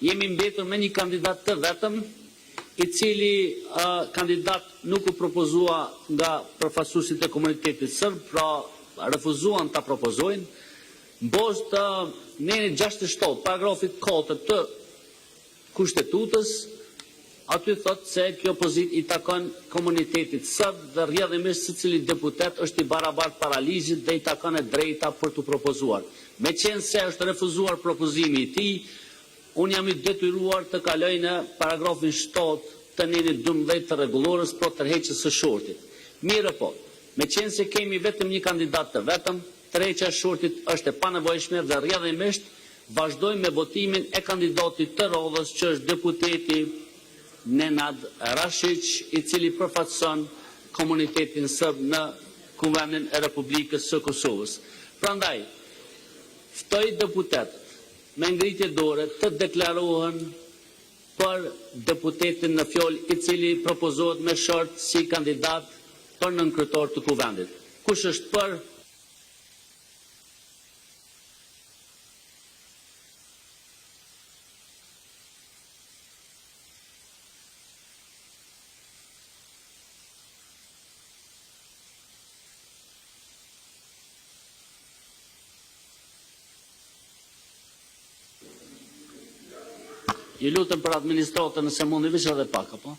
jemi mbetur me një kandidat të vetëm, i cili kandidat nuk u propozua nga përfaqësuesit e komunitetit serb, pra refuzuan ta propozojnë, mbos të neni 67 paragrafit 4 të kushtetutës, aty thot se kjo pozit i takon komunitetit serb dhe rrjedhimisht secili deputet është i barabartë para ligjit dhe i takon e drejta për të propozuar. Me qenë se është refuzuar propozimi i tij, unë jam i detyruar të kaloj në paragrafin 7 të nenit 12 të rregullorës për tërheqjes së shortit. Mirë po, me qenë se kemi vetëm një kandidat të vetëm, tërheqja e shortit është e panevojshme dhe rrjedhimisht vazhdojmë me votimin e kandidatit të Rodhës, që është deputeti Nenad Rashić, i cili përfaqëson komunitetin serb në Kuvendin e Republikës së Kosovës. Prandaj, ftoj deputetët me ngritje dore të deklarohen për deputetin në fjalë, i cili propozohet me short si kandidat për nënkryetar të Kuvendit. Kush është për? Ju lutem për administratën nëse mundi veç edhe pak, apo?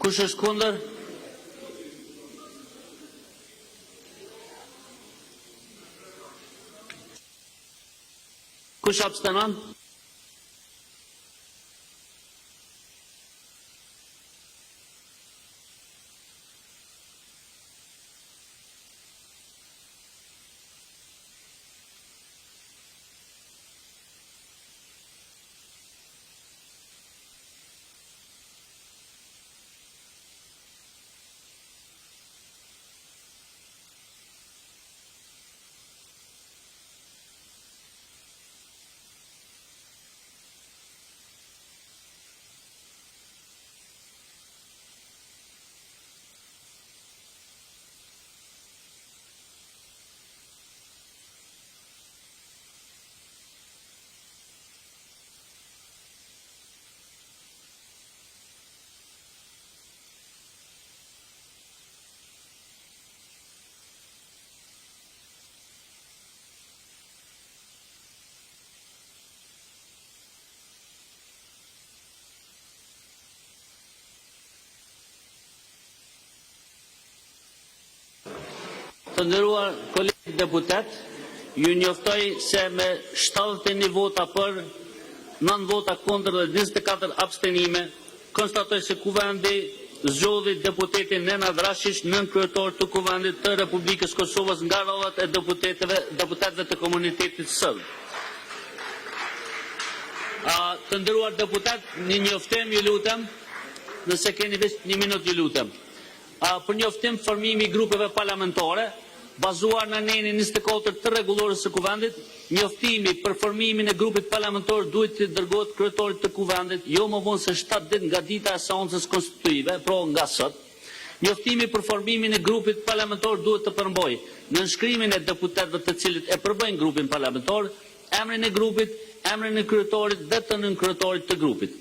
Kush është kundër? Kush abstenon? Të nderuar kolegë deputet, ju njoftoj se me 71 vota për, 9 vota kundër dhe 24 abstenime, konstatoj se Kuvendi zgjodhi deputetin Nenad Rashić, nënkryetar të Kuvendit të Republikës Kosovës nga radhat e deputetëve të komunitetit serb. Të nderuar deputet, një njoftim, ju lutem, nëse keni veç një minut, ju lutem. Për njoftim formimi i grupeve parlamentare, bazuar në nenin 24 të rregullorës së Kuvendit, njoftimi për formimin e grupit parlamentar duhet të dërgohet kryetarit të Kuvendit jo më vonë se 7 ditë nga dita e seancës konstitutive, pra nga sot. Njoftimi për formimin e grupit parlamentar duhet të përmbajë në nënshkrimin e deputetëve të cilët e përbëjnë grupin parlamentar, emrin e grupit, emrin e kryetarit dhe të nënkryetarit të grupit.